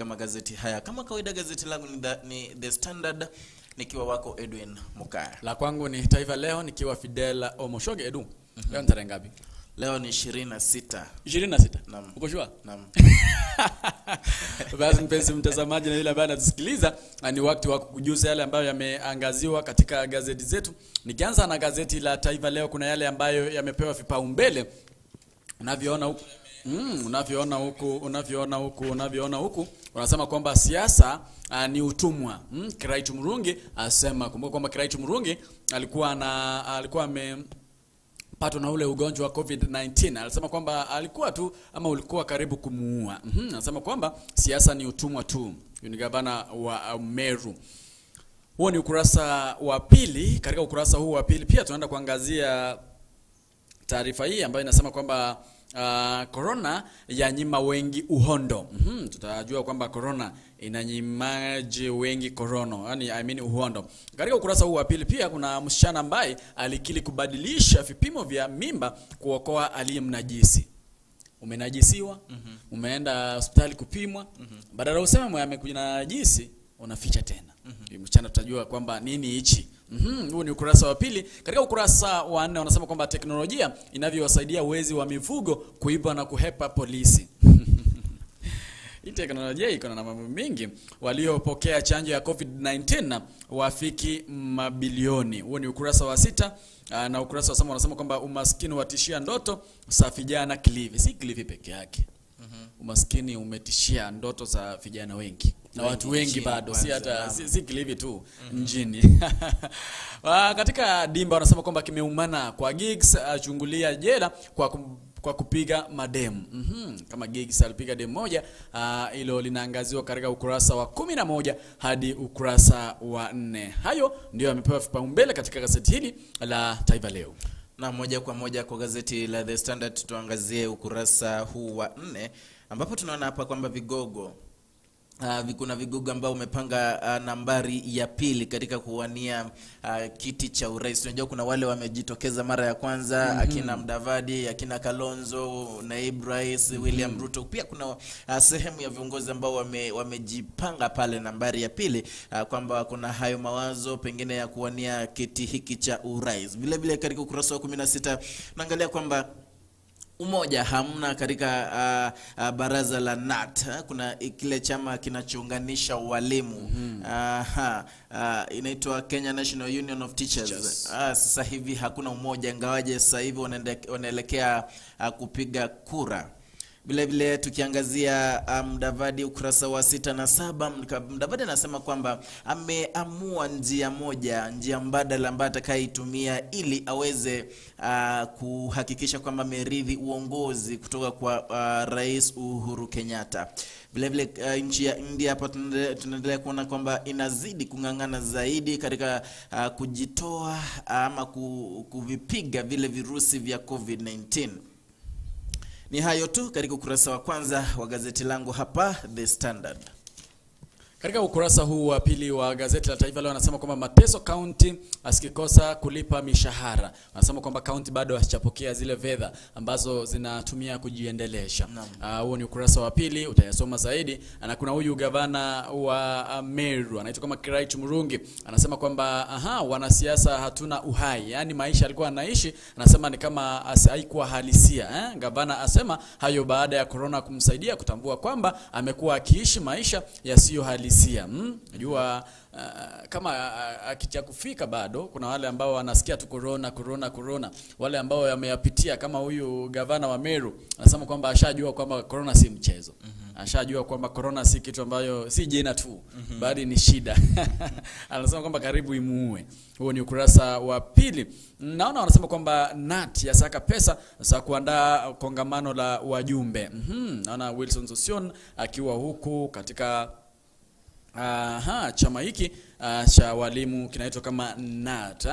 katika magazeti haya. Kama kawaida gazeti langu ni The Standard, nikiwa wako Edwin Mukaya. La kwangu ni Taifa Leo nikiwa Fidel Omoshoge. Edu, leo tarehe ngapi? Leo ni 26. 26? Naam. Uko sure? Naam. Basi mpenzi mtazamaji na yule ambaye anatusikiliza, ni wakati wa kukujuza yale ambayo yameangaziwa katika gazeti zetu. Nikianza na gazeti la Taifa Leo, kuna yale ambayo yamepewa vipaumbele. Unavyoona huku wanasema kwamba siasa ni utumwa. Kiraitu Murungi asema, kumbuka kwamba Kiraitu Murungi alikuwa amepatwa na ule ugonjwa wa COVID-19. Alisema kwamba alikuwa tu ama ulikuwa karibu kumuua. Anasema kwamba siasa ni utumwa tu. Ni gavana wa Meru. Huo ni ukurasa wa pili. Katika ukurasa huu wa pili pia tunaenda kuangazia taarifa hii ambayo inasema kwamba corona yanyima wengi uhondo. Tutajua kwamba corona inanyimaje wengi uhondo. Katika ukurasa huu wa pili pia kuna msichana ambaye alikili kubadilisha vipimo vya mimba kuokoa aliyemnajisi. Umenajisiwa, umeenda hospitali kupimwa, badala useme amekujinajisi, unaficha tena. Msichana tutajua kwamba nini hichi. Huu ni ukurasa wa pili. Katika ukurasa wa 4 wanasema kwamba teknolojia inavyowasaidia wezi wa mifugo kuiba na kuhepa polisi. Hii teknolojia iko na mambo mengi. Waliopokea chanjo ya COVID-19 wafiki mabilioni. Huo ni ukurasa wa 6. Na ukurasa wa 7 wanasema kwamba umaskini watishia ndoto za vijana Kilifi. Si Kilifi peke yake. Umaskini umetishia ndoto za vijana wengi. Na watu wengi bado, si Kilifi tu, nchini. Katika dimba wanasema kwamba kimeumana kwa Gigs achungulia jela kwa kupiga mademu. Kama Gigs alipiga demu moja, hilo linaangaziwa katika ukurasa wa 11 hadi ukurasa wa 4. Hayo ndio yamepewa vipaumbele katika gazeti hili la Taifa Leo. Na moja kwa moja kwa gazeti la The Standard tuangazie ukurasa huu wa 4, ambapo tunaona hapa kwamba kuna vigogo ambao umepanga nambari ya pili katika kuwania kiti cha urais. Unajua kuna wale wamejitokeza mara ya kwanza, akina Mdavadi, akina Kalonzo, naibu rais William Ruto. Pia kuna sehemu ya viongozi ambao wamejipanga pale nambari ya pili, kwamba kuna hayo mawazo pengine ya kuwania kiti hiki cha urais. Vile vile katika ukurasa wa 16 naangalia kwamba umoja hamna katika baraza la NAT. Kuna kile chama kinachounganisha walimu. Inaitwa Kenya National Union of Teachers. Sasa hivi hakuna umoja, ingawaje sasa hivi wanaelekea kupiga kura. Vile vile tukiangazia Mdavadi ukurasa wa 6 na 7, Mdavadi anasema kwamba ameamua njia mbadala ambayo atakaitumia ili aweze kuhakikisha kwamba amerithi uongozi kutoka kwa Rais Uhuru Kenyatta. Vile vile nchi ya India hapa tunaendelea kuona kwamba inazidi kungangana zaidi katika kujitoa ama kuvipiga vile virusi vya COVID-19. Ni hayo tu katika ukurasa wa kwanza wa gazeti langu hapa The Standard. Katika ukurasa huu wa pili wa gazeti la Taifa Leo anasema kwamba Mateso County asikikosa kulipa mishahara. Anasema kwamba county bado hajapokea zile fedha ambazo zinatumia kujiendelesha. Huo ni ukurasa wa pili, utayasoma zaidi. Na kuna huyu gavana wa Meru anaitwa kama Kiraitu Murungi, anasema kwamba wanasiasa hatuna uhai. Yaani maisha alikuwa anaishi, anasema ni kama haikuwa halisia. Gavana asema hayo baada ya corona kumsaidia kutambua kwamba amekuwa akiishi maisha yasiyo halisia. Najua kama akicha kufika bado kuna wale ambao wanasikia tu corona. Wale ambao wameyapitia kama huyu gavana wa Meru anasema kwamba ashajua kwamba corona si mchezo. Ashajua kwamba corona si kitu ambayo si jina tu, bali ni shida. Anasema kwamba karibu imuue. Huo ni ukurasa wa pili. Naona wanasema kwamba NAT yasaka pesa za kuandaa kongamano la wajumbe. Naona Wilson Sossion akiwa huku katika chama hiki cha walimu kinaitwa kama NAT,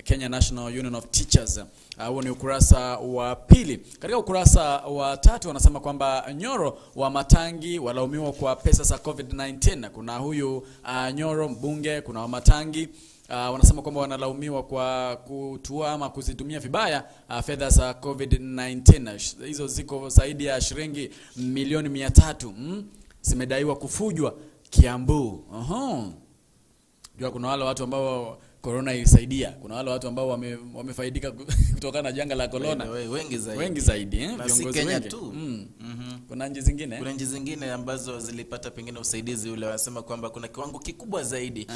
Kenya National Union of Teachers. Huo ni ukurasa wa pili. Katika ukurasa wa 3 wanasema kwamba Nyoro wa Matangi walaumiwa kwa pesa za COVID-19. Kuna huyu Nyoro mbunge, kuna wa Matangi wanasema kwamba wanalaumiwa kwa kutua ama kuzitumia vibaya fedha za COVID-19. Hizo ziko zaidi ya shilingi milioni 300. zimedaiwa kufujwa Kiambu. Jua kuna wale watu ambao corona ilisaidia. Kuna wale watu ambao wamefaidika kutokana na janga la corona. Wengi zaidi, viongozi wengi tu. Kuna nchi zingine? Kuna nchi zingine ambazo zilipata pengine usaidizi ule, wanasema kwamba kuna kiwango kikubwa zaidi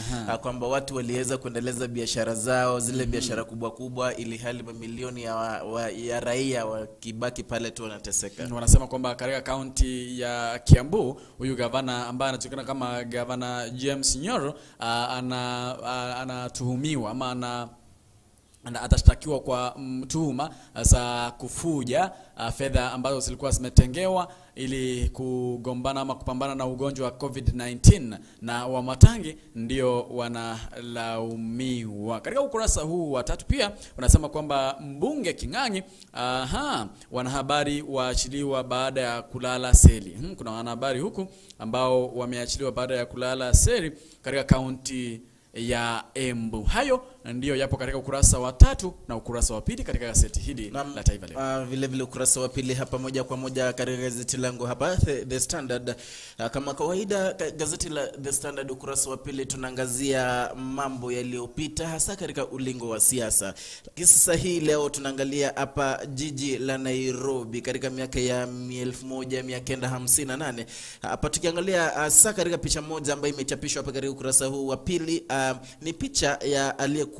kwamba watu waliweza kuendeleza biashara zao, zile biashara kubwa ili hali mamilioni ya raia wakibaki pale tu wanateseka. Wanasema kwamba katika kaunti ya Kiambu, huyu gavana ambaye anajulikana kama Gavana James Nyoro anatuhumiwa ama atashtakiwa kwa tuhuma za kufuja fedha ambazo zilikuwa zimetengewa ili kugombana ama kupambana na ugonjwa wa COVID-19, na Wamatangi ndio wanalaumiwa. Katika ukurasa huu wa 3 pia wanasema kwamba mbunge King'ang'i wanahabari waachiliwa baada ya kulala seli. Kuna wanahabari huku ambao wameachiliwa baada ya kulala seli katika kaunti ya Embu. Hayo ndio yapo katika ukurasa wa 3 na ukurasa wa 2 katika gazeti hili la Taifa Leo. Vile ukurasa wa 2 hapa moja kwa moja katika gazeti langu hapa The Standard. Kama kawaida gazeti la The Standard ukurasa wa 2 tunaangazia mambo yaliyopita hasa katika ulingo wa siasa. Lakini sasa hii leo tunaangalia hapa jiji la Nairobi katika miaka ya 1958. Hapa tukiangalia hasa katika picha moja ambayo imechapishwa hapa katika ukurasa huu wa 2, ni picha ya aliyekuwa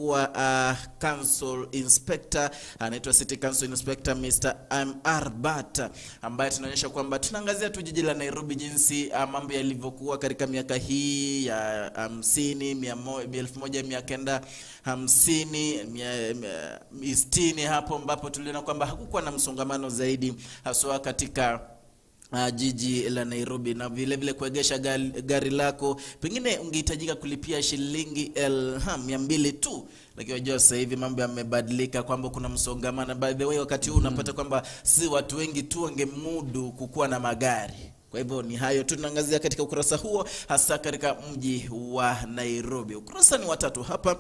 council inspector, anaitwa City Council Inspector Mr. M.R. Bata, ambaye tunaonyesha kwamba tunaangazia tu jiji la Nairobi jinsi mambo yalivyokuwa katika miaka hii ya 1950, 1960 hapo, ambapo tuliona kwamba hakukuwa na msongamano zaidi haswa katika jiji la Nairobi, na vile kuegesha gari lako pengine ungehitajika kulipia shilingi 200 tu. Lakini wajua sasa hivi mambo yamebadilika kwamba kuna msongamano. By the way, wakati huu unapata kwamba si watu wengi tu wangemudu kukuwa na magari. Kwa hivyo ni hayo tunaangazia katika ukurasa huo hasa katika mji wa Nairobi. Ukurasa ni wa 3 hapa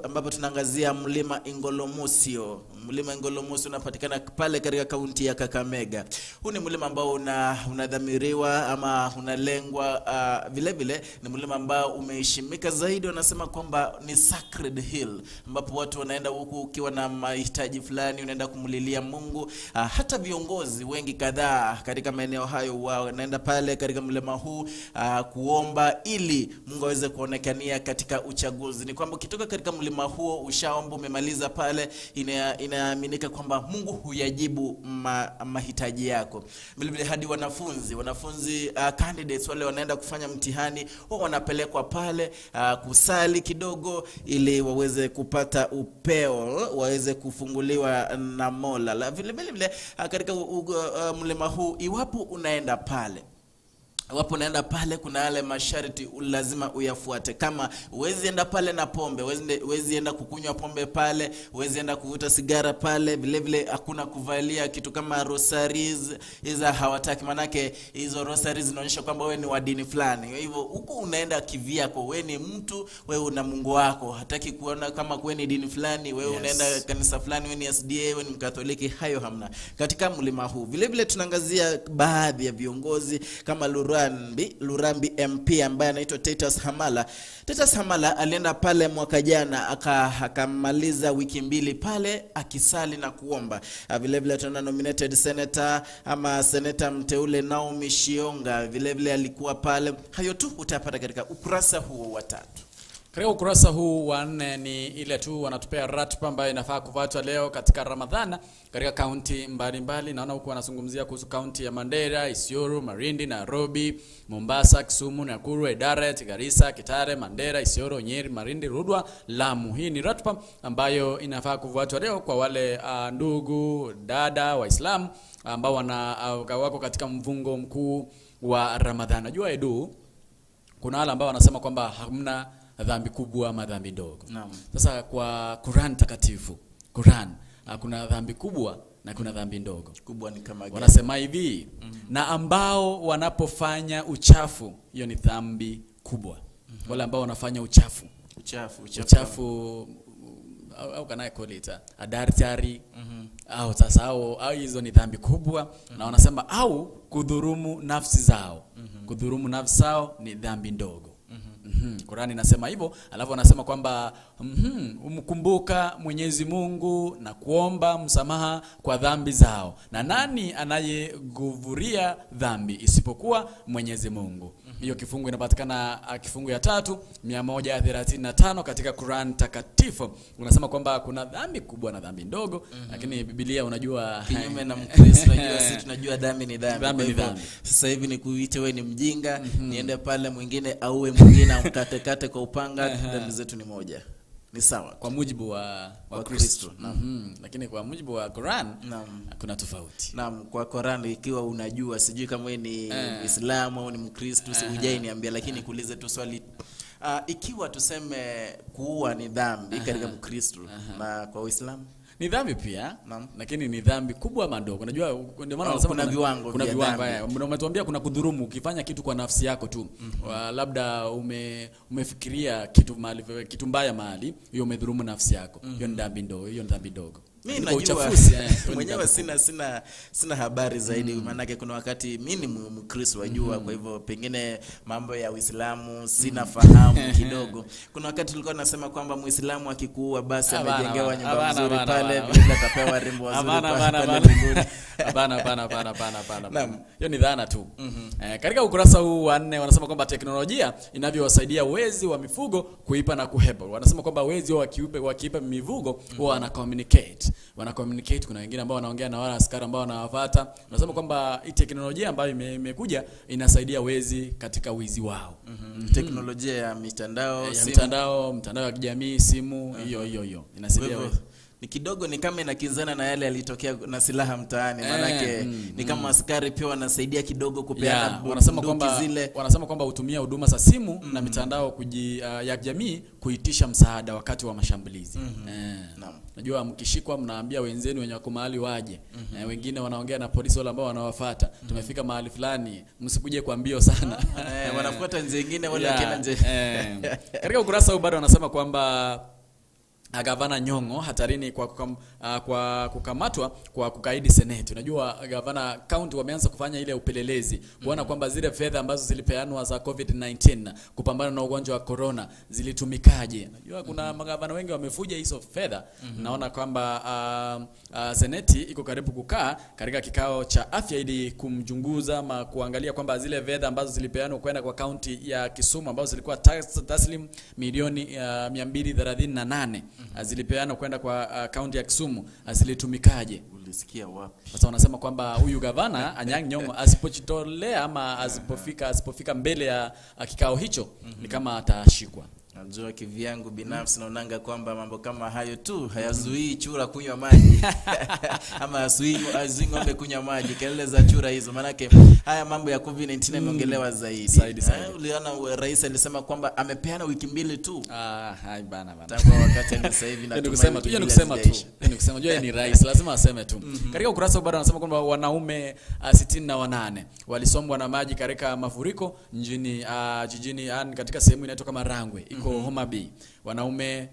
ambapo tunaangazia mlima Ingolomosio. Mlima Ingolomosio unapatikana pale katika kaunti ya Kakamega. Huu ni mlima ambao unadhamiriwa ama unalengwa, vile ni mlima ambao umeheshimika zaidi. Wanasema kwamba ni sacred hill, ambapo watu wanaenda huku ukiwa na mahitaji fulani, unaenda kumlilia Mungu. Hata viongozi wengi kadhaa katika maeneo hayo wanaenda pale katika mlima huu kuomba ili Mungu aweze kuonekania katika uchaguzi. Ni kwamba ukitoka katika mlima huo ushaomba, umemaliza pale, inaaminika kwamba Mungu huyajibu mahitaji yako. Vile hadi wanafunzi candidates wale wanaenda kufanya mtihani, wao wanapelekwa pale kusali kidogo ili waweze kupata upeo, waweze kufunguliwa na Mola. Vile katika mlima huu, iwapo unaenda pale kuna yale masharti lazima uyafuate. Kama uwezi enda pale na pombe, uwezi enda kukunywa pombe pale, uwezi enda kuvuta sigara pale, vile hakuna kuvalia kitu kama rosaries, hizo hawataki, manake hizo rosaries zinaonyesha kwamba wewe ni wa dini fulani. Kwa hivyo huko unaenda kivyako, wewe ni mtu, wewe una Mungu wako, hataki kuona kama wewe ni dini fulani, wewe unaenda kanisa fulani, wewe ni SDA, wewe ni Mkatoliki, hayo hamna katika mlima huu. Vile tunaangazia baadhi ya viongozi kama Lurambi MP ambaye anaitwa Titus Hamala. Titus Hamala alienda pale mwaka jana akamaliza wiki 2 pale akisali na kuomba. Vile tuna nominated senator ama senator mteule Naomi Shionga vile alikuwa pale. Hayo tu utapata katika ukurasa huo wa 3. Katika ukurasa huu wa 4 ni ile tu wanatupea ratiba ambayo inafaa kufuatwa leo katika Ramadhana katika kaunti mbalimbali. Naona huko wanazungumzia kuhusu kaunti ya Mandera, Isiolo, Malindi, Nairobi, Mombasa, Kisumu, Nakuru, Eldoret, Garissa, Kitale, Mandera, Isiolo, Nyeri, Malindi, Rudwa, Lamu. Hii ni ratiba ambayo inafaa kufuatwa leo kwa wale ndugu dada Waislamu ambao wako katika mfungo mkuu wa Ramadhani. Najua Edu, kuna wale ambao wanasema kwamba hamna dhambi kubwa ama dhambi ndogo. Sasa kwa Quran takatifu, kuna dhambi kubwa na kuna dhambi ndogo. Kubwa ni kama gani? Wanasema hivi, na ambao wanapofanya uchafu, hiyo ni dhambi kubwa. Wale ambao wanafanya uchafu au can I call it adultery, au sasa au hizo ni dhambi kubwa, na wanasema au kudhurumu nafsi zao. Kudhurumu nafsi zao ni dhambi ndogo. Qur'ani inasema hivyo, alafu anasema kwamba umkumbuka Mwenyezi Mungu na kuomba msamaha kwa dhambi zao. Na nani anayeguvuria dhambi isipokuwa Mwenyezi Mungu? Hiyo kifungu inapatikana kifungu ya 3:135 katika Qur'an takatifu. Unasema kwamba kuna dhambi kubwa na dhambi ndogo, lakini Biblia unajua kinyume na Mkristo, unajua sisi tunajua dhambi ni dhambi. Dhambi ni dhambi. Sasa hivi ni kuite wewe ni mjinga, niende pale mwingine auwe mwingine amkate kwa upanga, dhambi zetu ni moja. Ni sawa kwa mujibu wa Kristo. Lakini kwa mujibu wa Qur'an kuna tofauti. Naam, kwa Qur'an ikiwa unajua, sijui kama wewe ni Muislamu au ni Mkristo, hujai niambia, lakini kuulize tu swali. Ikiwa tuseme kuua ni dhambi katika Mkristo na kwa Uislamu ni dhambi pia, lakini ni dhambi kubwa ama ndogo. Unajua ndio maana wanasema kuna viwango. Kuna viwango. Umetuambia kuna kudhurumu, ukifanya kitu kwa nafsi yako tu. Labda umefikiria kitu mbaya mahali, hiyo umedhurumu nafsi yako. Hiyo ni dhambi ndogo, hiyo ni dhambi ndogo. Mimi najua mwenyewe sina habari zaidi, maana yake kuna wakati mimi ni Mkristo wajua, kwa hivyo pengine mambo ya Uislamu sina fahamu kidogo. Kuna wakati tulikuwa tunasema kwamba Muislamu akikuua basi amejengewa nyumba nzuri pale, bila atapewa rembo wazuri pale. Hapana. Hiyo ni dhana tu. Katika ukurasa huu wa 4 wanasema kwamba teknolojia inavyowasaidia wezi wa mifugo kuipa na kuhepa. Wanasema kwamba wezi wakiipa mifugo wana communicate. Kuna wengine ambao wanaongea na wale askari ambao wanawafuata. Wanasema kwamba hii teknolojia ambayo imekuja inasaidia wezi katika wizi wao. Teknolojia ya mitandao, mtandao wa kijamii, simu, hiyo inasaidia wezi. Ni kidogo ni kama inakinzana na yale yalitokea na silaha mtaani, manake ni kama askari pia wanasaidia kidogo kupeana wanasema kwamba hutumia huduma za simu na mitandao ya jamii kuitisha msaada wakati wa mashambulizi. Najua mkishikwa mnaambia wenzenu wenye wako mahali waje. Wengine wanaongea na polisi wale ambao wanawafuata. Tumefika mahali fulani, msikuje kwa mbio sana. Wanafuata nje nyingine wale kila nje. Katika ukurasa huu bado wanasema kwamba Gavana Nyong'o hatarini kwa kukamatwa kwa kukaidi seneti. Unajua gavana county wameanza kufanya ile upelelezi kuona kwamba zile fedha ambazo zilipeanwa za COVID-19 kupambana na ugonjwa wa corona zilitumikaje. Unajua kuna magavana wengi wamefuja hizo fedha. Naona kwamba seneti iko karibu kukaa katika kikao cha afya ili kumchunguza ama kuangalia kwamba zile fedha ambazo zilipeanwa kwenda kwa county ya Kisumu ambazo zilikuwa taslim milioni 238 zilipeana kwenda kwa kaunti ya Kisumu zilitumikaje. Ulisikia wapi? Sasa wanasema kwamba huyu gavana Anyang' Nyong'o asipojitolea ama asipofika mbele ya kikao hicho ni kama atashikwa. Najua kivyangu binafsi naonanga kwamba mambo kama hayo tu hayazuii chura kunywa maji ama hayazuii ng'ombe kunywa maji, kelele za chura hizo. Manake haya mambo ya COVID-19 yameongelewa zaidi. Uliona rais alisema kwamba amepeana wiki 2 tu. Hai bana. Tangu wakati sasa hivi na kusema jua ni rais lazima aseme tu. Katika ukurasa bado anasema kwamba wanaume 68 walisombwa na maji katika mafuriko jijini katika sehemu inaitwa kama Rangwe iko Homa Bay. Wanaume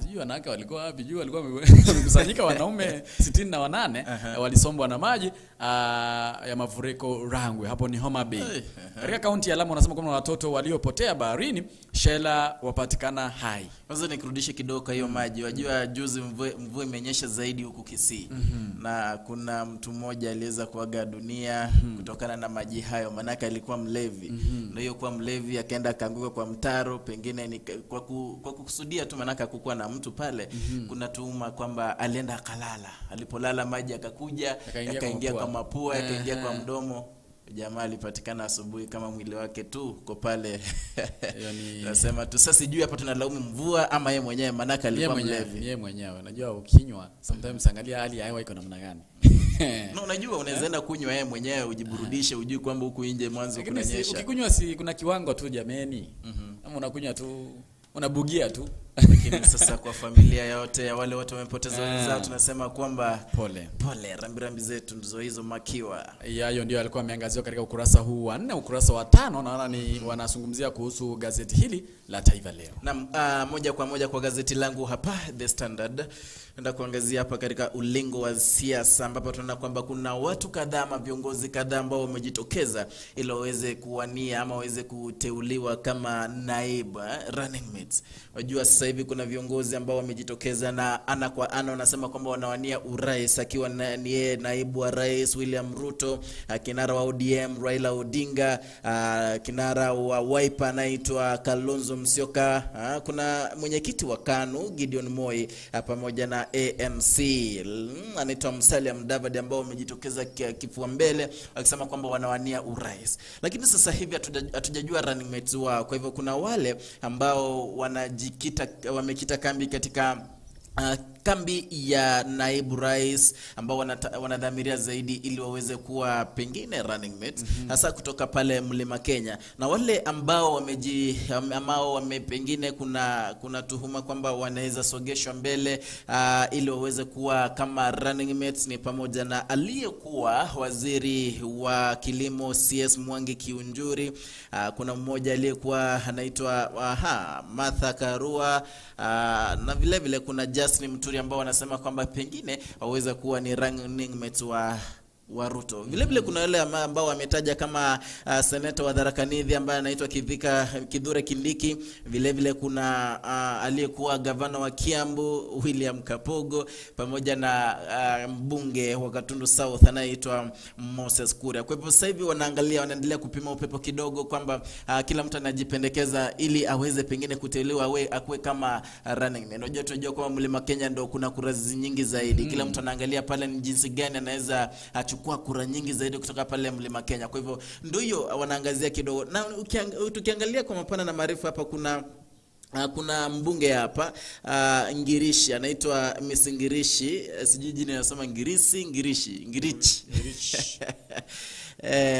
sijui wanawake walikuwa wapi, walikuwa wamekusanyika wanaume 68 walisombwa na maji ya mafuriko Rangwe, hapo ni Homa Bay. Katika kaunti ya Lamu wanasema kwamba watoto waliopotea baharini Shela wapatikana hai. Kwanza nikurudishe kidogo kwa hiyo maji. Wajua juzi mvua imenyesha zaidi huku Kisii. Na kuna mtu mmoja aliweza kuaga dunia kutokana na maji hayo, manaka alikuwa mlevi. Na hiyo kwa mlevi akaenda akaanguka kwa mtaro, pengine ni kwa kukusudia tu, manaka hakukuwa na mtu pale. Kuna tuhuma kwamba alienda akalala. Alipolala maji akakuja, akaingia kwa mapua, akaingia kwa mdomo. Jamaa alipatikana asubuhi kama mwili wake tu uko pale. Nasema tu sasa sijui hapa tunalaumu mvua ama yeye mwenyewe, manaka alikuwa mlevi. Yeye mwenyewe. Unajua ukinywa sometimes angalia hali ya hewa iko namna gani. No, unajua unaweza enda kunywa yeye mwenyewe ujiburudishe, ujui kwamba huku nje mwanzo kunanyesha. Ukikunywa kuna kiwango tu jameni. Kama unakunywa tu unabugia tu. Lakini sasa kwa familia yote ya wale watu wamepoteza wenzao tunasema kwamba pole rambirambi zetu ndizo hizo makiwa. Hiyo ndio alikuwa ameangaziwa katika ukurasa huu wa 4. Ukurasa wa 5 naona ni wanazungumzia kuhusu gazeti hili la Taifa Leo. Na moja kwa moja kwa gazeti langu hapa The Standard, nenda kuangazia hapa katika ulingo wa siasa, ambapo tunaona kwamba kuna watu kadhaa ama viongozi kadhaa ambao wamejitokeza ili waweze kuwania ama waweze kuteuliwa kama naibu running mates. Wajua sasa hivi kuna viongozi ambao wamejitokeza na ana kwa ana wanasema kwamba wanawania urais, akiwa ni yeye naibu wa rais William Ruto, kinara wa ODM Raila Odinga, kinara wa Wiper anaitwa Kalonzo Musyoka, kuna mwenyekiti wa KANU Gideon Moi, pamoja na ANC anaitwa Musalia Mudavadi, ambao wamejitokeza kifua mbele wakisema kwamba wanawania urais. Lakini sasa hivi hatujajua running mates wao. Kwa hivyo kuna wale ambao wamekita kambi katika kambi ya naibu rais, ambao wanadhamiria zaidi ili waweze kuwa pengine running mates hasa kutoka pale Mlima Kenya. Na wale ambao pengine kuna tuhuma kwamba wanaweza sogeshwa mbele ili waweze kuwa kama running mates ni pamoja na aliyekuwa waziri wa kilimo CS Mwangi Kiunjuri, kuna mmoja aliyekuwa anaitwa Martha Karua, na vile vile kuna Justin Muturi ambao wanasema kwamba pengine waweza kuwa ni running mates wa Ruto. Vile vile kuna wale ambao wametaja kama seneta wa Tharaka Nithi ambaye anaitwa Kithure Kindiki. Vile vile kuna aliyekuwa gavana wa Kiambu William Kapogo, pamoja na mbunge wa Gatundu South anaitwa Moses Kuria. Kwa hivyo sasa hivi wanaendelea kupima upepo kidogo kwamba kila mtu anajipendekeza ili aweze pengine kuteuliwa akue kama running mate. Unajua kwa Mlima Kenya ndio kuna kura nyingi zaidi. Kila mtu anaangalia pale ni jinsi gani anaweza kwa kura nyingi zaidi kutoka pale Mlima Kenya. Kwa hivyo ndio hiyo wanaangazia kidogo. Na tukiangalia kwa mapana na maarifa hapa, kuna mbunge hapa Ngirishi anaitwa Miss Ngirishi, sijui jina nasema Ngirichi.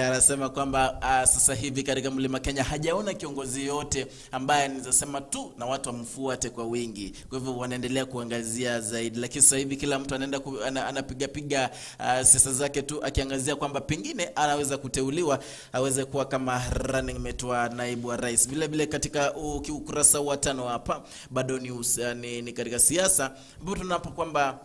Anasema kwamba sasa hivi katika Mlima Kenya hajaona kiongozi yote ambaye anasema tu na watu wamfuate kwa wingi. Kwa hivyo wanaendelea kuangazia zaidi, lakini sasa hivi kila mtu anaenda anapiga siasa zake tu, akiangazia kwamba pengine anaweza kuteuliwa aweze kuwa kama running mate wa naibu wa rais. Vile vile katika ukurasa wa 5 hapa bado ni katika siasa, ambapo tunapo kwamba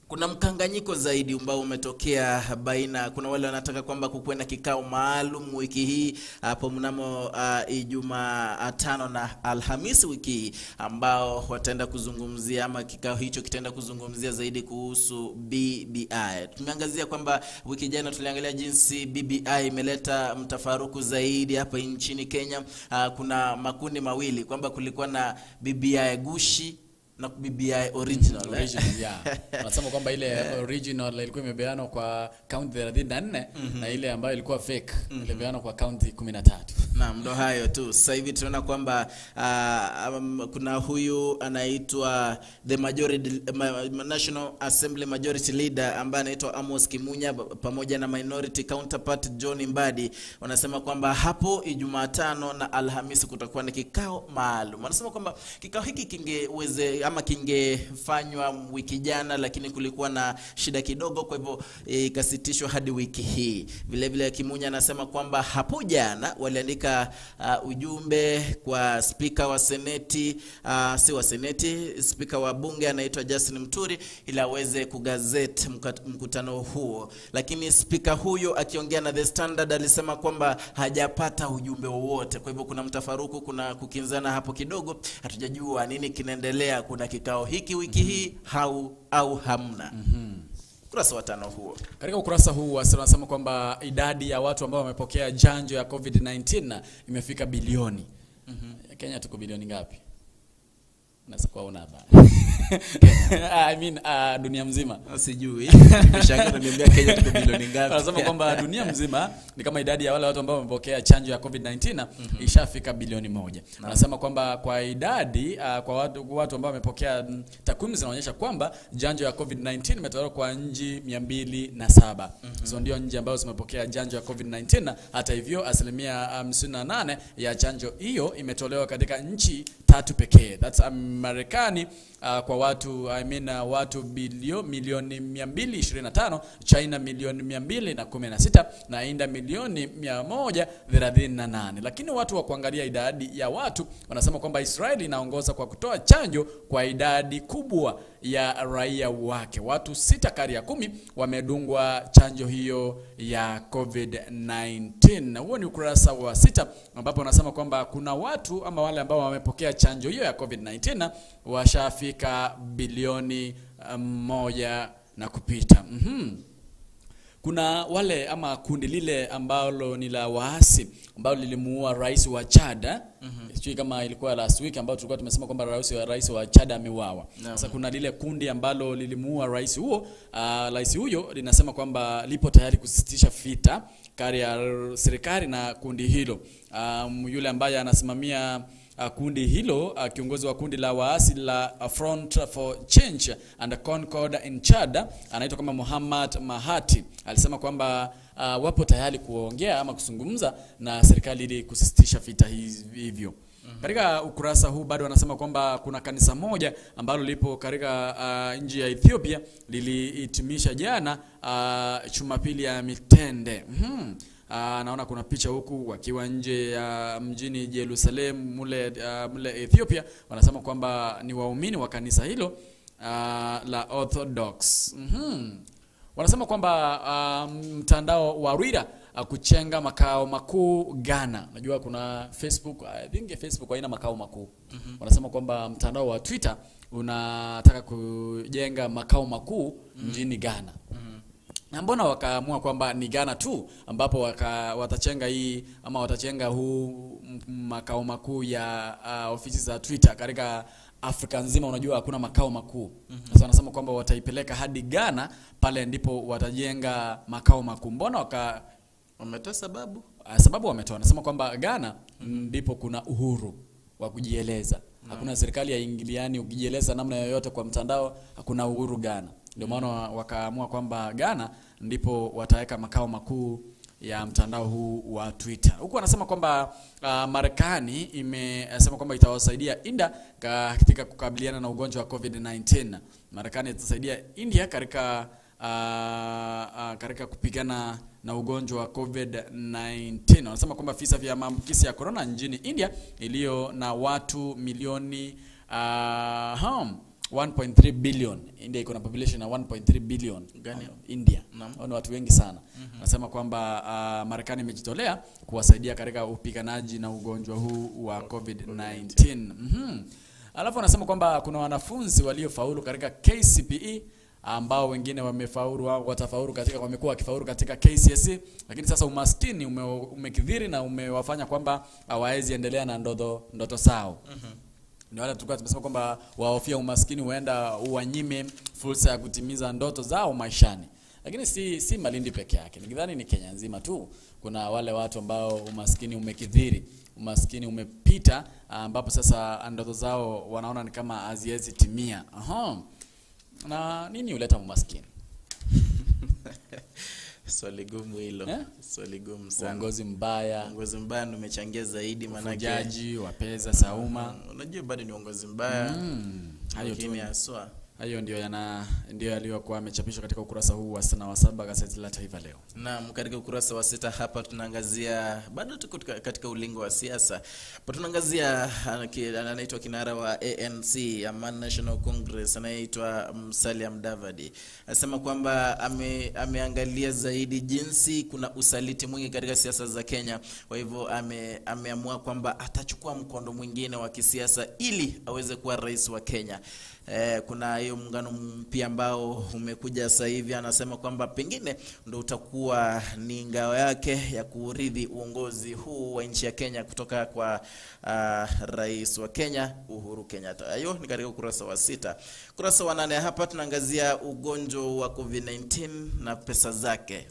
kuna mkanganyiko zaidi ambao umetokea baina. Kuna wale wanataka kwamba kukuwe na kikao maalum wiki hii hapo mnamo Ijumaa 5 na Alhamisi wiki hii, ambao wataenda kuzungumzia ama kikao hicho kitaenda kuzungumzia zaidi kuhusu BBI. Tumeangazia kwamba wiki jana tuliangalia jinsi BBI imeleta mtafaruku zaidi hapa nchini Kenya. Kuna makundi mawili, kwamba kulikuwa na BBI gushi na BBI original. Yeah. Wanasema kwamba ile original ilikuwa imebeanwa kwa county 34 na ile ambayo ilikuwa fake ilibeanwa kwa county 13. Naam, ndo hayo tu. Sasa hivi tunaona kwamba kuna huyu anaitwa the National Assembly Majority Leader ambaye anaitwa Amos Kimunya, pamoja na minority counterpart John Mbadi. Wanasema kwamba hapo Ijumaa 5 na Alhamisi kutakuwa na kikao maalum. Wanasema kwamba kikao hiki kingefanywa wiki jana, lakini kulikuwa na shida kidogo, kwa hivyo ikasitishwa hadi wiki hii. Vile vile Kimunya anasema kwamba hapo jana waliandika ujumbe kwa speaker wa seneti, speaker wa bunge anaitwa Justin Muturi, ili aweze kugazeti mkutano huo. Lakini speaker huyo akiongea na The Standard alisema kwamba hajapata ujumbe wowote. Kwa hivyo kuna mtafaruku, kuna kukinzana hapo kidogo. Hatujajua nini kinaendelea, kuna kikao hiki wiki hii au hamna. Ukurasa wa 5 huo. Katika ukurasa huu wanasema kwamba idadi ya watu ambao wamepokea chanjo ya COVID-19 imefika bilioni. Kenya tuko bilioni ngapi? Unaweza kuona hapa. I mean dunia mzima. Sijui. Nimeshangaa unaniambia Kenya tuko bilioni ngapi? Wanasema kwamba dunia mzima ni kama idadi ya wale watu ambao wamepokea chanjo ya COVID-19 ishafika bilioni 1. Wanasema kwamba kwa idadi kwa watu ambao wamepokea, takwimu zinaonyesha kwamba chanjo ya COVID-19 imetolewa kwa nchi 207. So ndio nchi ambazo zimepokea chanjo ya COVID-19. Hata hivyo 58% ya chanjo hiyo imetolewa katika nchi 3 pekee. That's Marekani kwa watu watu milioni 225, China milioni 216 na India milioni 138. Lakini watu wa kuangalia idadi ya watu wanasema kwamba Israeli inaongoza kwa kutoa chanjo kwa idadi kubwa ya raia wake. Watu 6 kati ya 10 wamedungwa chanjo hiyo ya COVID-19. Na huo ni ukurasa wa 6 ambapo wanasema kwamba kuna watu ama wale ambao wamepokea chanjo hiyo ya COVID-19 washafika bilioni 1 na kupita. Kuna wale ama kundi lile ambalo ni la waasi ambao lilimuua rais wa Chad. Sijui kama ilikuwa last week ambao tulikuwa tumesema kwamba rais wa Chad ameuawa. Sasa kuna lile kundi ambalo lilimuua rais huo. Rais huyo linasema kwamba lipo tayari kusitisha vita kati ya serikali na kundi hilo. Yule ambaye anasimamia kundi hilo, kiongozi wa kundi la waasi la Front for Change and Concord in Chad, anaitwa kama Muhammad Mahati, alisema kwamba wapo tayari kuongea ama kuzungumza na serikali ili kusitisha vita hivyo. Katika ukurasa huu bado wanasema kwamba kuna kanisa moja ambalo lipo katika nchi ya Ethiopia lilihitimisha jana Jumapili ya mitende. Naona kuna picha huku wakiwa nje ya mjini Jerusalem mule Ethiopia. Wanasema kwamba ni waumini wa kanisa hilo la Orthodox. Wanasema kwamba mtandao wa Twitter kuchenga makao makuu Ghana. Najua kuna Facebook, I think Facebook haina makao makuu. Wanasema kwamba mtandao wa Twitter unataka kujenga makao makuu mjini Ghana. Na mbona wakaamua kwamba ni Ghana tu ambapo watachenga hii ama watachenga huu makao makuu ya ofisi za Twitter katika Afrika nzima? Unajua hakuna makao makuu. Sasa wanasema kwamba wataipeleka hadi Ghana, pale ndipo watajenga makao makuu. Mbona wametoa sababu? Sababu wametoa. Wanasema kwamba Ghana ndipo kuna uhuru wa kujieleza. Hakuna serikali ya ingiliani, ukijieleza namna yoyote kwa mtandao hakuna uhuru Ghana. Ndio maana wakaamua kwamba Ghana ndipo wataweka makao makuu ya mtandao huu wa Twitter. Huko wanasema kwamba Marekani imesema kwamba itawasaidia India katika kukabiliana na ugonjwa wa COVID-19. Marekani itasaidia India katika kupigana na ugonjwa wa COVID-19. Wanasema kwamba visa vya maambukizi ya corona nchini India iliyo na watu milioni 1.3 billion. India iko na population ya 1.3 billion. India. Ni watu wengi sana. Nasema kwamba Marekani imejitolea kuwasaidia katika upiganaji na ugonjwa huu wa COVID-19. Alafu wanasema kwamba kuna wanafunzi waliofaulu katika KCPE ambao wengine wamefaulu au watafaulu wamekuwa wakifaulu katika KCSE, lakini sasa umaskini umekithiri na umewafanya kwamba hawawezi endelea na ndoto zao. Ni wale tulikuwa tumesema kwamba wahofia umaskini huenda uwanyime fursa ya kutimiza ndoto zao maishani. Lakini si Malindi peke yake. Nikidhani ni Kenya nzima tu kuna wale watu ambao umaskini umekithiri, umaskini umepita, ambapo sasa ndoto zao wanaona ni kama haziwezi timia. Na nini huleta umaskini? Swali gumu hilo. Swali gumu sana. Uongozi mbaya. Uongozi mbaya ndio umechangia zaidi, maana ufujaji wa pesa za umma. Unajua bado ni uongozi mbaya. Hayo tu ni aswa. Hayo ndio yaliyokuwa yamechapishwa katika ukurasa huu wa 7 gazeti la Taifa Leo. Naam, katika ukurasa wa 6 hapa tunaangazia, bado tuko katika ulingo wa siasa. Hapa tunaangazia anaitwa kinara wa ANC, Amani National Congress, anaitwa Musalia Mudavadi. Anasema kwamba ameangalia zaidi jinsi kuna usaliti mwingi katika siasa za Kenya. Kwa hivyo ameamua kwamba atachukua mkondo mwingine wa kisiasa ili aweze kuwa rais wa Kenya. Kuna hiyo muungano mpya ambao umekuja sasa hivi. Anasema kwamba pengine ndio utakuwa ni ngao yake ya kuridhi uongozi huu wa nchi ya Kenya kutoka kwa rais wa Kenya Uhuru Kenyatta. Hiyo ni katika ukurasa wa 6. Ukurasa wa 8 hapa tunaangazia ugonjwa wa COVID-19 na pesa zake.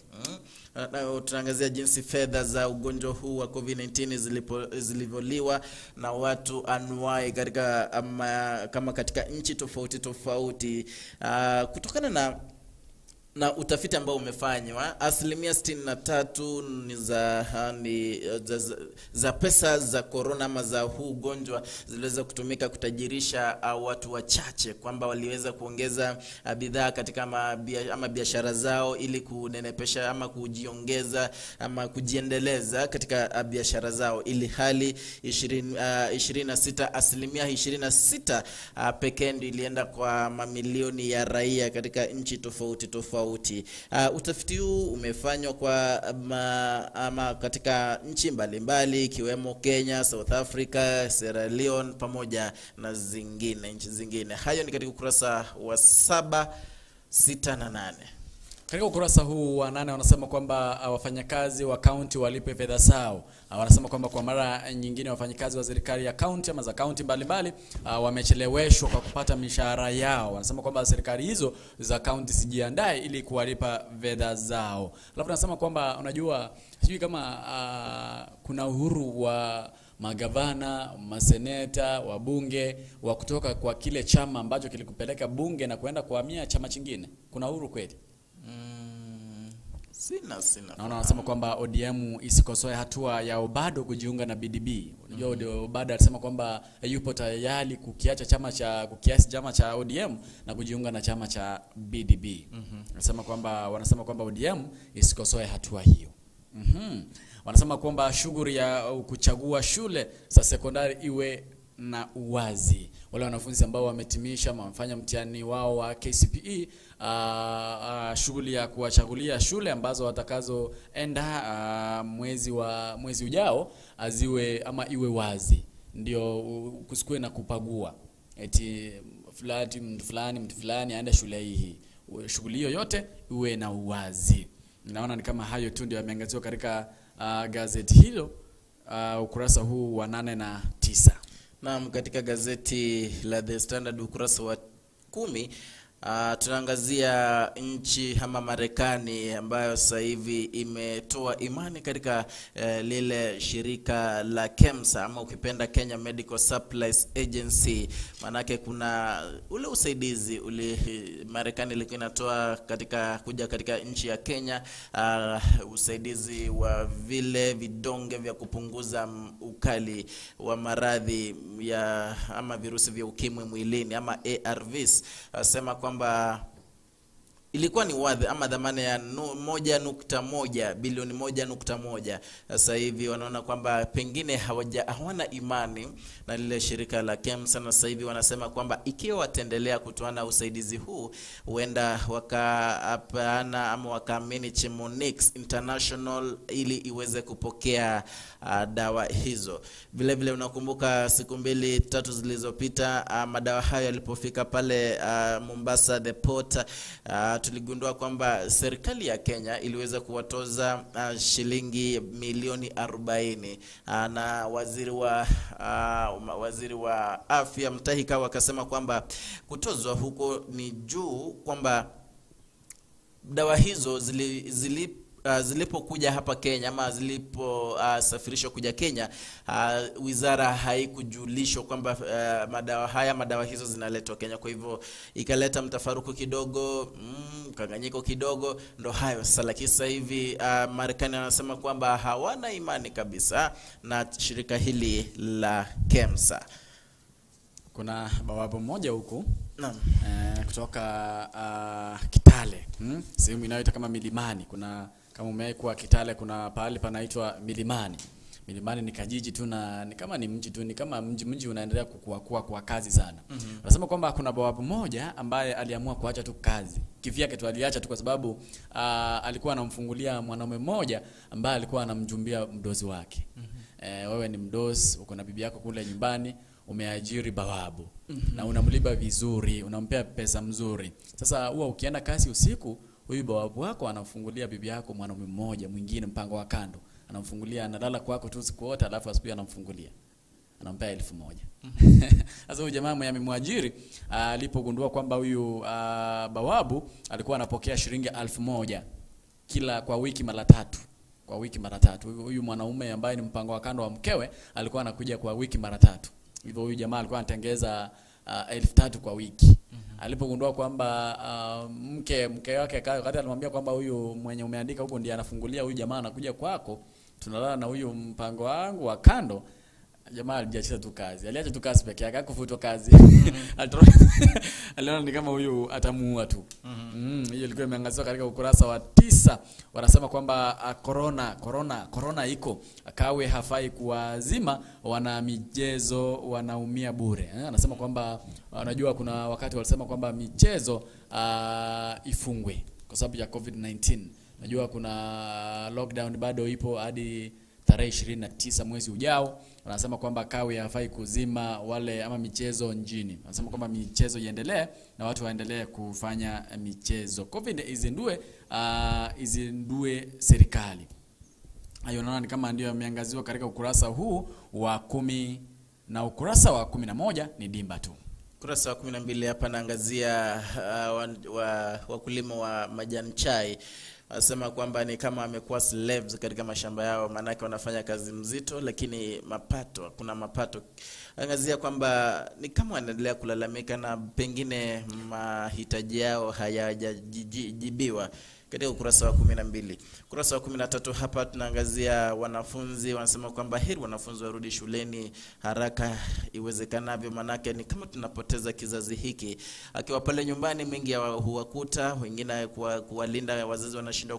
Tunaangazia jinsi fedha za ugonjwa huu wa COVID-19 zilivoliwa na watu anuai kama katika nchi tofauti tofauti, kutokana na Na utafiti ambao umefanywa, asilimia 63 za pesa za corona ama za huu ugonjwa ziliweza kutumika kutajirisha watu wachache, kwamba waliweza kuongeza bidhaa katika ama biashara zao ili kunenepesha ama kujiongeza ama kujiendeleza katika biashara zao, ili hali 26 asilimia 26 pekee ndio ilienda kwa mamilioni ya raia katika nchi tofauti tofauti. Utafiti huu umefanywa kwa ama katika nchi mbalimbali ikiwemo Kenya, South Africa, Sierra Leone pamoja na nchi zingine. Hayo ni katika ukurasa wa 7, 6 na 8. Katika ukurasa huu wa 8 wanasema kwamba wafanyakazi wa kaunti walipe fedha zao. Wanasema kwamba kwa mara nyingine wafanyakazi wa serikali ya kaunti ama za kaunti mbalimbali wamecheleweshwa kwa kupata mishahara yao. Wanasema kwamba serikali hizo za kaunti sijiandae ili kuwalipa fedha zao. Alafu wanasema kwamba unajua sijui kama kuna uhuru wa magavana, maseneta, wabunge wa kutoka kwa kile chama ambacho kilikupeleka bunge na kuenda kuhamia chama chingine. Kuna uhuru kweli? Sina. Naona wanasema kwamba ODM isikosoe hatua ya Obado kujiunga na BDB. Unajua Obado alisema kwamba yupo tayari kukiacha chama cha ODM na kujiunga na chama cha BDB. Wanasema kwamba ODM isikosoe hatua hiyo. Wanasema kwamba shughuli ya kuchagua shule za sekondari iwe na uwazi. Wale wanafunzi ambao wametimisha wamefanya mtihani wao wa KCPE, shughuli ya kuwachagulia shule ambazo watakazoenda mwezi ujao iwe wazi, ndio kusikue na kupagua eti mtu fulani aende shule hii. Shughuli hiyo yote iwe na uwazi. Naona ni kama hayo tu ndio yameangaziwa katika gazeti hilo, ukurasa huu wa 8 na 9. Naam, katika gazeti la The Standard ukurasa wa 10 tunaangazia nchi ama Marekani ambayo sasa hivi imetoa imani katika lile shirika la KEMSA ama ukipenda Kenya Medical Supplies Agency. Manake kuna ule usaidizi Marekani ilikuwa inatoa kuja katika nchi ya Kenya, usaidizi wa vile vidonge vya kupunguza ukali wa maradhi ama virusi vya ukimwi mwilini ama ARVs. Sema kwamba ilikuwa ni wadhi ama dhamana ya 1.1 bilioni 1.1. Sasa hivi wanaona kwamba pengine hawana imani na lile shirika la KEMSA, na sasa hivi wanasema kwamba ikiwa wataendelea kutoana usaidizi huu, huenda wakaapana ama wakaamini Chimonix International ili iweze kupokea dawa hizo. Vile vile unakumbuka siku 2-3 zilizopita madawa hayo yalipofika pale Mombasa the port, tuligundua kwamba serikali ya Kenya iliweza kuwatoza shilingi milioni 40, na waziri wa afya Mutahi Kagwe akasema kwamba kutozwa huko ni juu, kwamba dawa hizo zilipokuja hapa Kenya ama ziliposafirishwa kuja Kenya, wizara haikujulishwa kwamba madawa hizo zinaletwa Kenya. Kwa hivyo ikaleta mtafaruku kidogo, kanganyiko kidogo, ndo hayo sasa. Lakini sasa hivi Marekani anasema kwamba hawana imani kabisa na shirika hili la KEMSA. Kuna bawabu mmoja huku kutoka Kitale, sehemu inayoitwa kama Milimani. Kama umeikuwa Kitale, kuna pahali panaitwa Milimani. Milimani ni kijiji tu na ni kama ni mji tu, ni kama mji unaendelea kukua kwa kazi sana. Wanasema kwamba kuna bawabu mmoja ambaye aliamua kuacha tu kazi. Kivyake tu aliacha tu kwa sababu alikuwa anamfungulia mwanaume mmoja ambaye alikuwa anamjumbia mdozi wake. Wewe ni mdozi, uko na bibi yako kule nyumbani, umeajiri bawabu na unamlipa vizuri, unampea pesa mzuri. Sasa huwa ukienda kazi usiku, huyu bawabu wako anamfungulia bibi yako mwanaume mmoja mwingine, mpango wa kando. Anamfungulia, analala kwako tu siku yote, alafu asubuhi anamfungulia, anampea 1,000. Sasa huyu jamaa mwenye amemwajiri alipogundua kwamba huyu bawabu alikuwa anapokea shilingi 1,000 kwa wiki mara 3. Kwa wiki mara 3. Huyu mwanaume ambaye ni mpango wa kando wa mkewe alikuwa anakuja kwa wiki mara 3. Hivyo huyu jamaa alikuwa anatengeza 3,000 kwa wiki. Alipogundua kwamba mke wake wakati alimwambia kwamba huyu mwenye umeandika huko ndiye anafungulia huyu jamaa anakuja kwako, tunalala na huyu mpango wangu wa kando, jamaa aliacha tu kazi. Aliacha tu kazi peke yake, hakufutwa kazi. Aliona ni kama huyu atamuua tu. Hiyo ilikuwa imeangaziwa katika ukurasa wa 9. Wanasema kwamba corona iko. Kawe hafai kuwazima wana michezo wanaumia bure. Anasema kwamba unajua kuna wakati walisema kwamba michezo ifungwe kwa sababu ya COVID-19. Najua kuna lockdown bado ipo hadi tarehe 29 mwezi ujao. Wanasema kwamba Kawe hafai kuzima wale ama michezo nchini. Wanasema kwamba michezo iendelee na watu waendelee kufanya michezo. COVID izindue serikali. Hayo naona ni kama ndio yameangaziwa katika ukurasa huu wa 10 na ukurasa wa 11 ni dimba tu. Ukurasa wa 12 hapa naangazia wakulima wa majani chai. Wasema kwamba ni kama amekuwa slaves katika mashamba yao, manake wanafanya kazi mzito lakini kuna mapato. Angazia kwamba ni kama wanaendelea kulalamika na pengine mahitaji yao hayajajibiwa. Katika ukurasa wa 12. Ukurasa wa 13 hapa tunaangazia wanafunzi. Wanasema kwamba heri wanafunzi warudi shuleni haraka iwezekanavyo, manake ni kama tunapoteza kizazi hiki. Akiwa pale nyumbani mengi huwakuta, wengine kuwalinda wazazi wanashindwa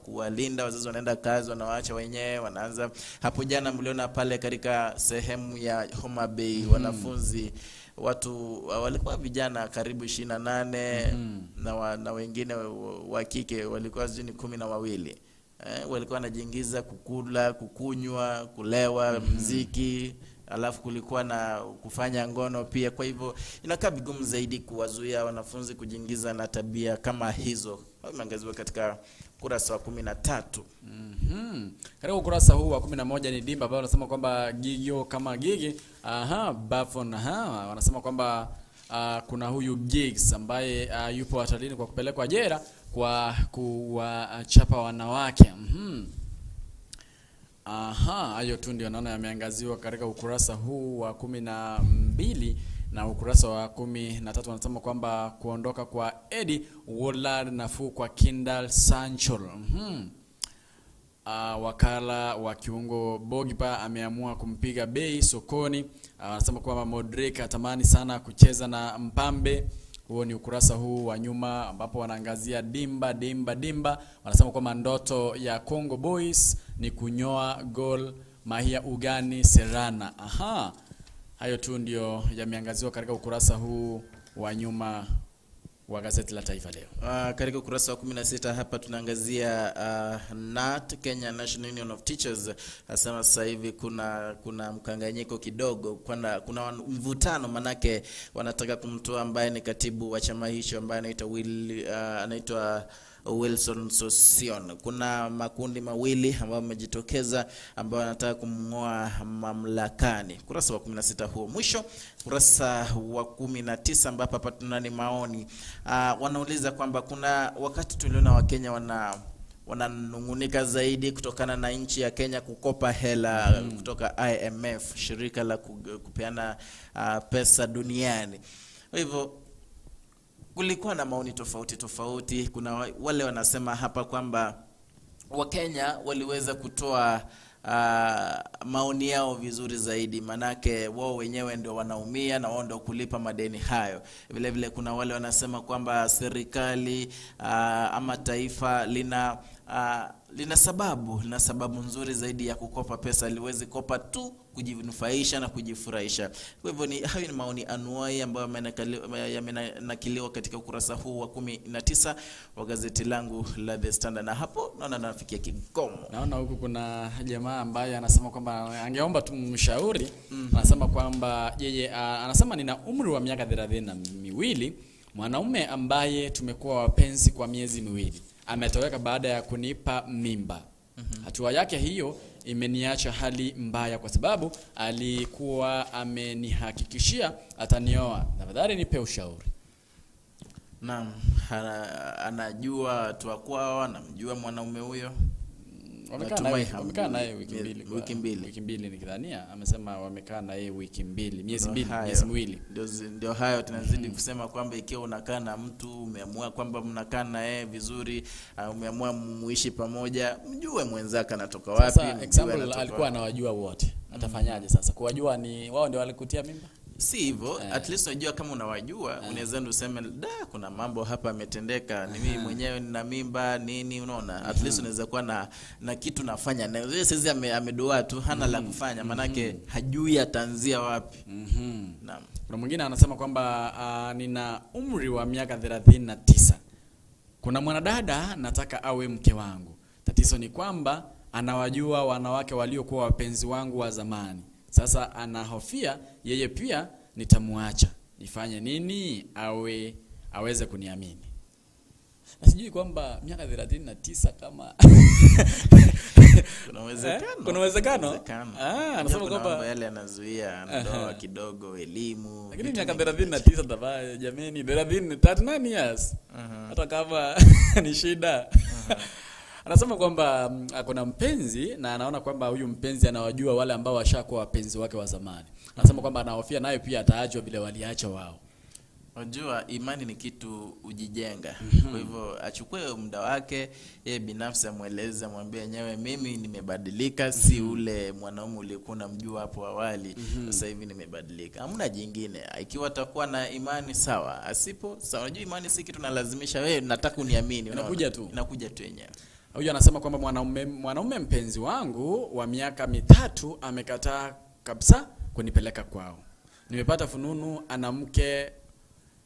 kuwalinda, wazazi wanaenda kazi wanawaacha wenyewe, wanaanza. Hapo jana mliona pale katika sehemu ya Homa Bay wanafunzi watu walikuwa vijana karibu 28 na wengine wa kike walikuwa zini 12. Walikuwa wanajiingiza kukula, kukunywa, kulewa, muziki, alafu kulikuwa na kufanya ngono pia. Kwa hivyo inakaa vigumu zaidi kuwazuia wanafunzi kujiingiza na tabia kama hizo. Imeangaziwa katika ukurasa wa 13. Katika ukurasa huu wa 11 ni dimba ambao wanasema kwamba Gigio kama Gigi, Bafon, wanasema kwamba kuna huyu Gigs ambaye yupo hatarini kwa kupelekwa jela kwa kuwachapa wanawake. Hayo tu ndio naona yameangaziwa katika ukurasa huu wa 12 na ukurasa wa 13. Wanasema kwamba kuondoka kwa Eddie Woodland nafuu kwa Kindle Sanchol. Wakala wa kiungo Bogipa ameamua kumpiga bei sokoni. Wanasema kwamba Modric atamani sana kucheza na Mpambe. Huo ni ukurasa huu wa nyuma ambapo wanaangazia dimba. Wanasema kwamba ndoto ya Congo Boys ni kunyoa goal Mahia Ugani Serana. Hayo tu ndio yameangaziwa katika ukurasa huu wa nyuma wa gazeti la Taifa Leo. Katika ukurasa wa 16 hapa tunaangazia NAT, Kenya National Union of Teachers. Asema sasa hivi kuna mkanganyiko kidogo, kuna mvutano, manake wanataka kumtoa ambaye ni katibu wa chama hicho ambaye anaitwa Wilson Sosion. Kuna makundi mawili ambao wamejitokeza ambao wanataka kumngoa mamlakani. Kurasa wa 16 huo. Mwisho kurasa wa 19 ambapo hapa tunani maoni. Wanauliza kwamba kuna wakati tuliona Wakenya wananungunika zaidi kutokana na nchi ya Kenya kukopa hela kutoka IMF, shirika la kupeana pesa duniani. Kwa hivyo kulikuwa na maoni tofauti. Kuna wale wanasema hapa kwamba Wakenya waliweza kutoa maoni yao vizuri zaidi, manake wao wenyewe ndio wanaumia na wao ndio kulipa madeni hayo. Vile vile kuna wale wanasema kwamba serikali ama taifa lina sababu nzuri zaidi ya kukopa pesa, liwezi kopa tu kujinufaisha na kujifurahisha. Kwa hivyo hayo ni maoni anuai ambayo yamenakiliwa katika ukurasa huu wa 19 wa gazeti langu la The Standard, na hapo naona nafikia kikomo. Naona huku kuna jamaa ambaye anasema kwamba angeomba tu mshauri. Anasema kwamba yeye anasema nina umri wa miaka 32, mwanaume ambaye tumekuwa wapenzi kwa miezi 2 ametoweka baada ya kunipa mimba. Hatua yake hiyo imeniacha hali mbaya kwa sababu alikuwa amenihakikishia atanioa. Tafadhali nipe ushauri. Naam, anajua tu kwao, anamjua mwanaume huyo. Wamekaa naye wiki mbili. Wiki mbili nikidhania amesema wamekaa naye wiki mbili, miezi miwili. Ndio hayo tunazidi kusema kwamba ikiwa unakaa na mtu umeamua kwamba mnakaa naye vizuri, umeamua muishi pamoja, mjue mwenzako anatoka wapi. Sasa example alikuwa anawajua wote. Atafanyaje sasa? Kuwajua ni wao ndio walikutia mimba? Si hivyo, at least unajua kama unawajua, unaweza ndo useme kuna mambo hapa yametendeka, ni mimi mwenyewe nina mimba nini, unaona. At least unaweza kuwa na kitu nafanya. Na yeye sasa amedoa tu, hana la kufanya, manake hajui ataanzia wapi. Naam. Kuna mwingine anasema kwamba nina umri wa miaka 39. Kuna mwanadada nataka awe mke wangu. Tatizo ni kwamba anawajua wanawake waliokuwa wapenzi wangu wa zamani. Sasa anahofia yeye pia nitamuacha. Nifanye nini aweze kuniamini? Sijui kwamba miaka 39 kama kuna uwezekano. Anasema kwamba yale anazuia ndoa kidogo, elimu. Lakini miaka 39 tabaya jameni, 39 years. Hata kama ni shida. Anasema kwamba kuna mpenzi na anaona kwamba huyu mpenzi anawajua wale ambao washakuwa wapenzi wake wa zamani. Anasema kwamba anahofia naye pia ataachwa bila waliacha wao. Unajua imani ni kitu ujijenga. Kwa hivyo achukue muda wake, yeye binafsi amueleze, amwambie yenyewe mimi nimebadilika, si ule mwanaume uliyekuwa unamjua hapo awali. Sasa hivi nimebadilika. Hamna jingine. Ikiwa atakuwa na imani sawa, asipo sawa. Unajua imani si kitu nalazimisha wewe, nataka uniamini, inakuja tu yenyewe. Huyu anasema kwamba mwanaume mpenzi wangu wa miaka 3 amekataa kabisa kunipeleka kwao. Nimepata fununu ana mke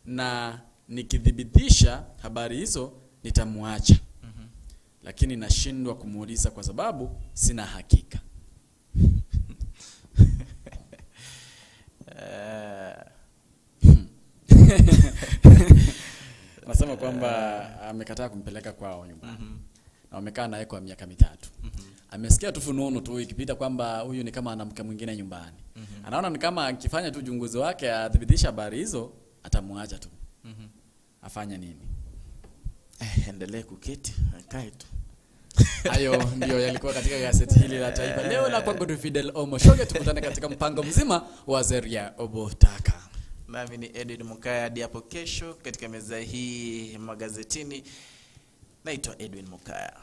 na nikidhibitisha habari hizo nitamuacha. Lakini nashindwa kumuuliza kwa sababu sina hakika. Anasema kwamba amekataa kumpeleka kwao nyumbani. Na wamekaa naye kwa miaka 3. Amesikia tu fununu tu ikipita kwamba huyu ni kama ana mke mwingine nyumbani. Anaona ni kama akifanya tu uchunguzi wake athibitisha habari hizo atamuacha tu. Afanya nini? Endelee kuketi, akae tu. Hayo ndio yalikuwa katika gazeti hili la Taifa leo la kwangu Fidel Omoshoge. Tukutane katika mpango mzima wa Zeria Obotaka. Nami ni Edwin Mukaya, hadi hapo kesho katika meza hii magazetini. Naitwa Edwin Mukaya.